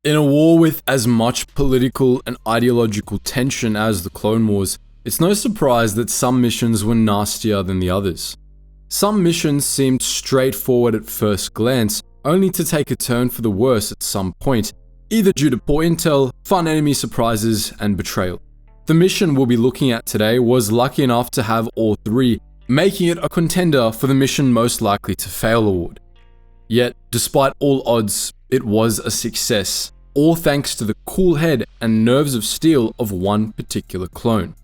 In a war with as much political and ideological tension as the Clone Wars, it's no surprise that some missions were nastier than the others. Some missions seemed straightforward at first glance, only to take a turn for the worse at some point, either due to poor intel, fun enemy surprises, and betrayal. The mission we'll be looking at today was lucky enough to have all three, making it a contender for the mission most likely to fail award. Yet, despite all odds, it was a success, all thanks to the cool head and nerves of steel of one particular clone.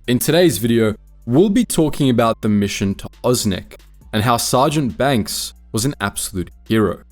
In today's video, we'll be talking about the mission to Osnek, and how Sergeant Banks was an absolute hero.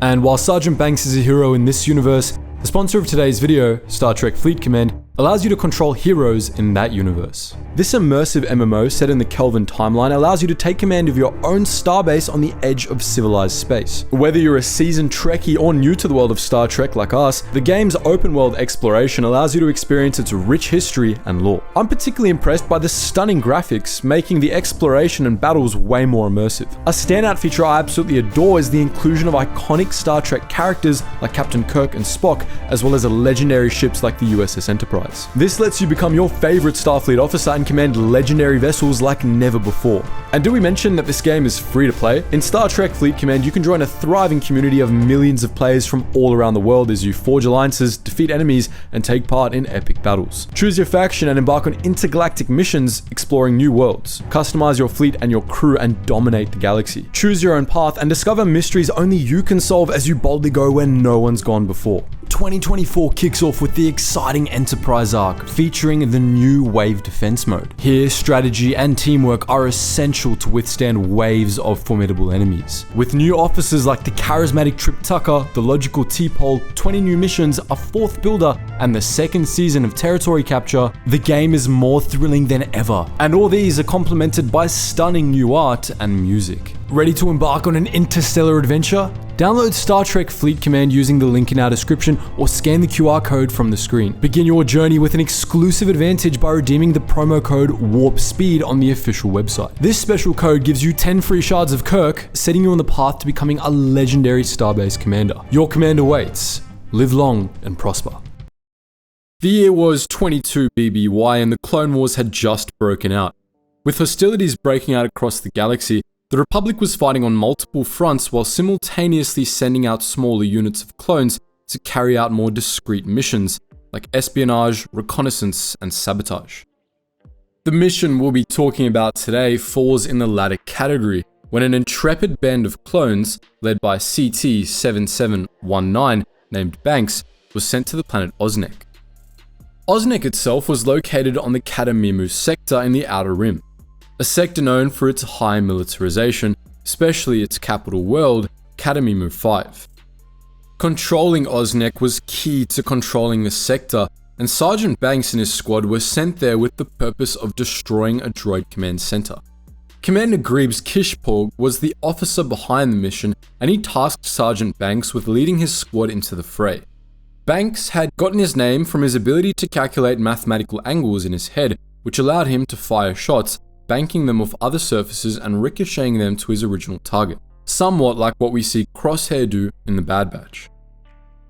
And while Sergeant Banks is a hero in this universe, the sponsor of today's video, Star Trek Fleet Command, allows you to control heroes in that universe. This immersive MMO set in the Kelvin timeline allows you to take command of your own starbase on the edge of civilized space. Whether you're a seasoned Trekkie or new to the world of Star Trek like us, the game's open world exploration allows you to experience its rich history and lore. I'm particularly impressed by the stunning graphics, making the exploration and battles way more immersive. A standout feature I absolutely adore is the inclusion of iconic Star Trek characters like Captain Kirk and Spock, as well as legendary ships like the USS Enterprise. This lets you become your favorite Starfleet officer and command legendary vessels like never before. And do we mention that this game is free to play? In Star Trek Fleet Command, you can join a thriving community of millions of players from all around the world as you forge alliances, defeat enemies, and take part in epic battles. Choose your faction and embark on intergalactic missions, exploring new worlds. Customize your fleet and your crew and dominate the galaxy. Choose your own path and discover mysteries only you can solve as you boldly go where no one's gone before. 2024 kicks off with the exciting Enterprise arc, featuring the new Wave Defense mode. Here, strategy and teamwork are essential to withstand waves of formidable enemies. With new officers like the charismatic Trip Tucker, the logical T-Pole, 20 new missions, a fourth builder, and the second season of territory capture, the game is more thrilling than ever. And all these are complemented by stunning new art and music. Ready to embark on an interstellar adventure? Download Star Trek Fleet Command using the link in our description or scan the QR code from the screen. Begin your journey with an exclusive advantage by redeeming the promo code WARPSPEED on the official website. This special code gives you 10 free shards of Kirk, setting you on the path to becoming a legendary Starbase commander. Your command awaits. Live long and prosper. The year was 22 BBY and the Clone Wars had just broken out. With hostilities breaking out across the galaxy, the Republic was fighting on multiple fronts while simultaneously sending out smaller units of clones to carry out more discreet missions, like espionage, reconnaissance, and sabotage. The mission we'll be talking about today falls in the latter category, when an intrepid band of clones, led by CT-7719, named Banks, was sent to the planet Osnek. Osnek itself was located on the Kadamimu sector in the Outer Rim, a sector known for its high militarization, especially its capital world, Kadamimu 5. Controlling Osnek was key to controlling the sector, and Sergeant Banks and his squad were sent there with the purpose of destroying a droid command center. Commander Greeb's Kishporg was the officer behind the mission, and he tasked Sergeant Banks with leading his squad into the fray. Banks had gotten his name from his ability to calculate mathematical angles in his head, which allowed him to fire shots, banking them off other surfaces and ricocheting them to his original target, somewhat like what we see Crosshair do in the Bad Batch.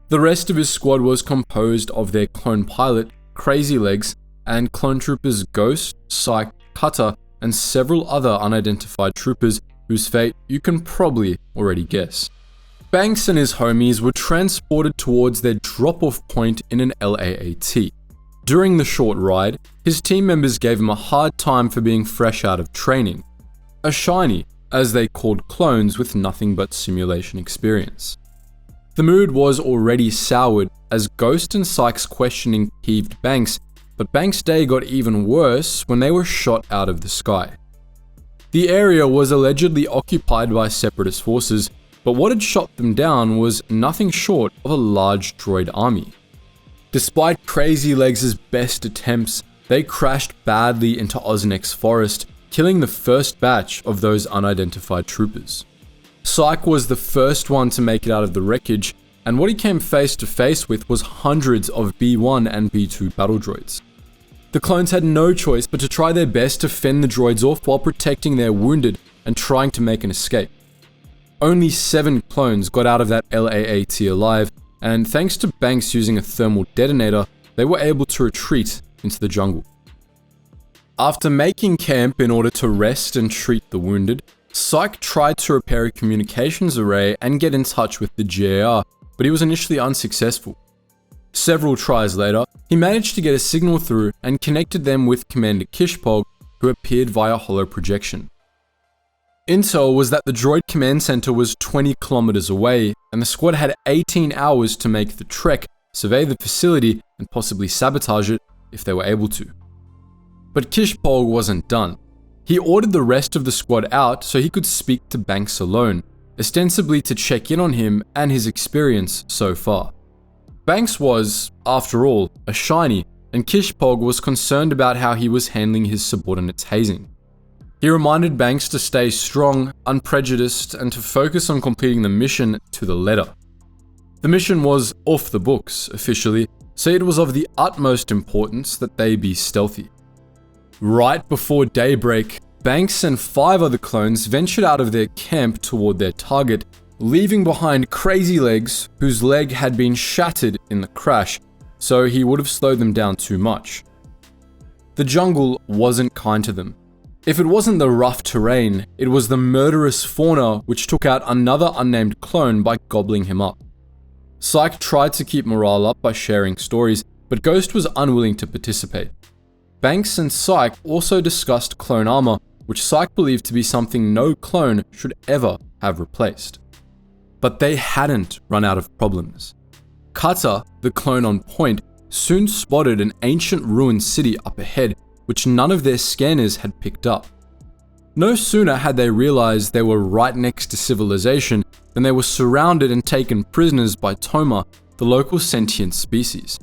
The rest of his squad was composed of their clone pilot, Crazy Legs, and clone troopers Ghost, Psyche, Cutter, and several other unidentified troopers whose fate you can probably already guess. Banks and his homies were transported towards their drop-off point in an LAAT. During the short ride, his team members gave him a hard time for being fresh out of training, a shiny, as they called clones with nothing but simulation experience. The mood was already soured as Ghost and Psyche's questioning peeved Banks, but Banks' day got even worse when they were shot out of the sky. The area was allegedly occupied by separatist forces, but what had shot them down was nothing short of a large droid army. Despite Crazy Legs' best attempts, they crashed badly into Osnek's forest, killing the first batch of those unidentified troopers. Psyche was the first one to make it out of the wreckage, and what he came face to face with was hundreds of B1 and B2 battle droids. The clones had no choice but to try their best to fend the droids off while protecting their wounded and trying to make an escape. Only 7 clones got out of that LAAT alive, and thanks to Banks using a thermal detonator, they were able to retreat into the jungle. After making camp in order to rest and treat the wounded, Psyche tried to repair a communications array and get in touch with the GAR, but he was initially unsuccessful. Several tries later, he managed to get a signal through and connected them with Commander Kishpog, who appeared via holo projection. Intel was that the droid command center was 20 kilometers away, and the squad had 18 hours to make the trek, survey the facility, and possibly sabotage it if they were able to. But Kishpog wasn't done. He ordered the rest of the squad out so he could speak to Banks alone, ostensibly to check in on him and his experience so far. Banks was, after all, a shiny, and Kishpog was concerned about how he was handling his subordinates' hazing. He reminded Banks to stay strong, unprejudiced, and to focus on completing the mission to the letter. The mission was off the books, officially, so it was of the utmost importance that they be stealthy. Right before daybreak, Banks and 5 other clones ventured out of their camp toward their target, leaving behind Crazy Legs, whose leg had been shattered in the crash, so he would have slowed them down too much. The jungle wasn't kind to them. If it wasn't the rough terrain, it was the murderous fauna which took out another unnamed clone by gobbling him up. Psyche tried to keep morale up by sharing stories, but Ghost was unwilling to participate. Banks and Psyche also discussed clone armor, which Psyche believed to be something no clone should ever have replaced. But they hadn't run out of problems. Cutter, the clone on point, soon spotted an ancient ruined city up ahead, which none of their scanners had picked up. No sooner had they realized they were right next to civilization than they were surrounded and taken prisoners by Toma, the local sentient species.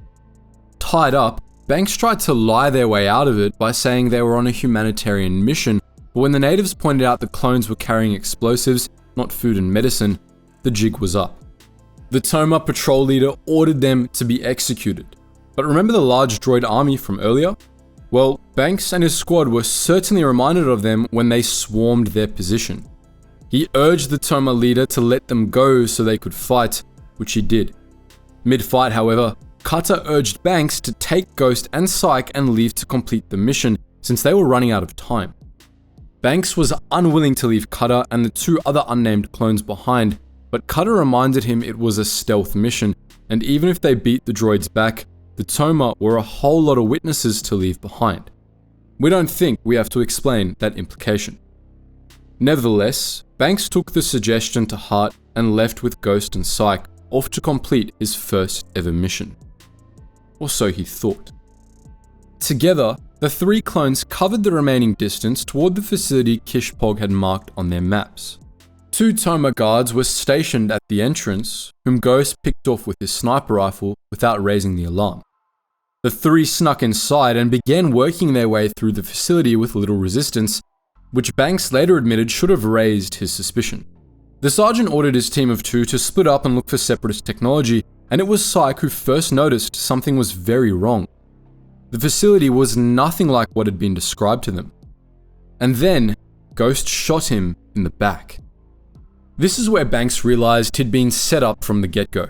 Tied up, Banks tried to lie their way out of it by saying they were on a humanitarian mission, but when the natives pointed out the clones were carrying explosives, not food and medicine, the jig was up. The Toma patrol leader ordered them to be executed. But remember the large droid army from earlier? Well, Banks and his squad were certainly reminded of them when they swarmed their position. He urged the Toma leader to let them go so they could fight, which he did. Mid-fight, however, Cutter urged Banks to take Ghost and Psyche and leave to complete the mission, since they were running out of time. Banks was unwilling to leave Cutter and the 2 other unnamed clones behind, but Cutter reminded him it was a stealth mission, and even if they beat the droids back, the Toma were a whole lot of witnesses to leave behind. We don't think we have to explain that implication. Nevertheless, Banks took the suggestion to heart and left with Ghost and Psyche, off to complete his first ever mission. Or so he thought. Together, the 3 clones covered the remaining distance toward the facility Kishpog had marked on their maps. 2 Toma guards were stationed at the entrance, whom Ghost picked off with his sniper rifle without raising the alarm. The 3 snuck inside and began working their way through the facility with little resistance, which Banks later admitted should have raised his suspicion. The sergeant ordered his team of 2 to split up and look for separatist technology, and it was Psyche who first noticed something was very wrong. The facility was nothing like what had been described to them. And then, Ghost shot him in the back. This is where Banks realized he'd been set up from the get-go.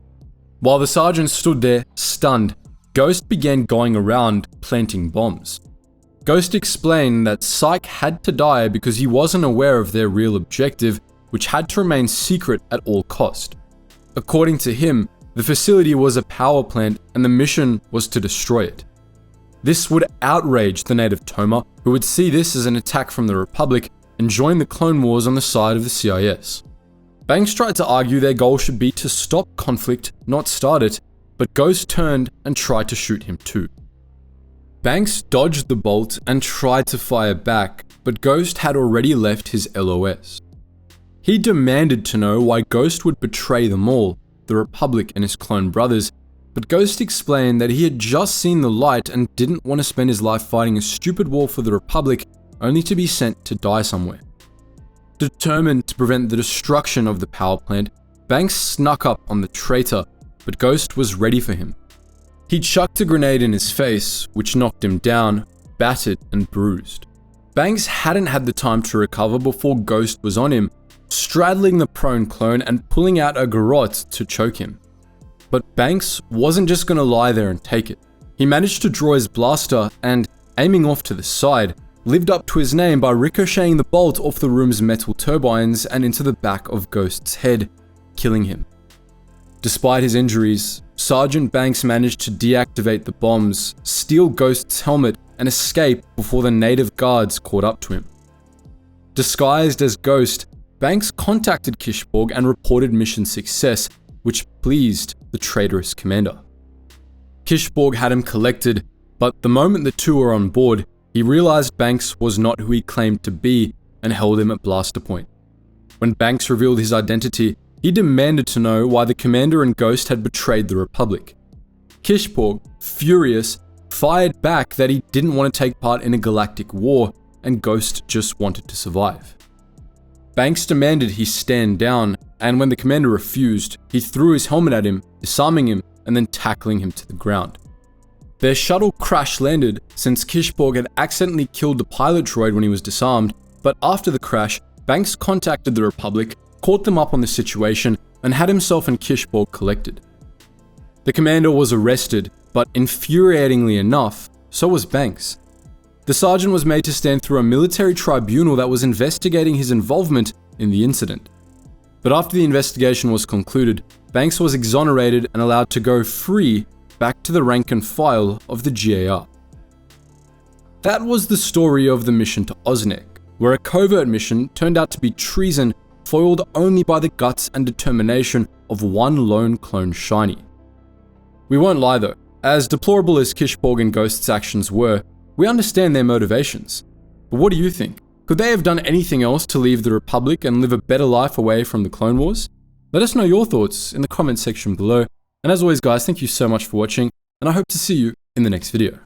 While the sergeant stood there, stunned, Ghost began going around planting bombs. Ghost explained that Psyche had to die because he wasn't aware of their real objective, which had to remain secret at all cost. According to him, the facility was a power plant and the mission was to destroy it. This would outrage the native Toma, who would see this as an attack from the Republic and join the Clone Wars on the side of the CIS. Banks tried to argue their goal should be to stop conflict, not start it, but Ghost turned and tried to shoot him too. Banks dodged the bolt and tried to fire back, but Ghost had already left his LOS. He demanded to know why Ghost would betray them all, the Republic and his clone brothers, but Ghost explained that he had just seen the light and didn't want to spend his life fighting a stupid war for the Republic only to be sent to die somewhere. Determined to prevent the destruction of the power plant, Banks snuck up on the traitor, but Ghost was ready for him. He chucked a grenade in his face, which knocked him down, battered and bruised. Banks hadn't had the time to recover before Ghost was on him, straddling the prone clone and pulling out a garrote to choke him. But Banks wasn't just going to lie there and take it. He managed to draw his blaster and, aiming off to the side, lived up to his name by ricocheting the bolt off the room's metal turbines and into the back of Ghost's head, killing him. Despite his injuries, Sergeant Banks managed to deactivate the bombs, steal Ghost's helmet, and escape before the native guards caught up to him. Disguised as Ghost, Banks contacted Kishborg and reported mission success, which pleased the traitorous commander. Kishborg had him collected, but the moment the two were on board, he realized Banks was not who he claimed to be and held him at blaster point. When Banks revealed his identity, he demanded to know why the commander and Ghost had betrayed the Republic. Kishborg, furious, fired back that he didn't want to take part in a galactic war and Ghost just wanted to survive. Banks demanded he stand down, and when the commander refused, he threw his helmet at him, disarming him and then tackling him to the ground. Their shuttle crash landed since Kishborg had accidentally killed the pilot droid when he was disarmed, but after the crash, Banks contacted the Republic, caught them up on the situation, and had himself and Kishborg collected. The commander was arrested, but infuriatingly enough, so was Banks. The sergeant was made to stand through a military tribunal that was investigating his involvement in the incident. But after the investigation was concluded, Banks was exonerated and allowed to go free back to the rank and file of the GAR. That was the story of the mission to Osnek, where a covert mission turned out to be treason foiled only by the guts and determination of one lone clone Shiny. We won't lie though, as deplorable as Kishborg and Ghost's actions were, we understand their motivations. But what do you think? Could they have done anything else to leave the Republic and live a better life away from the Clone Wars? Let us know your thoughts in the comment section below. And as always guys, thank you so much for watching, and I hope to see you in the next video.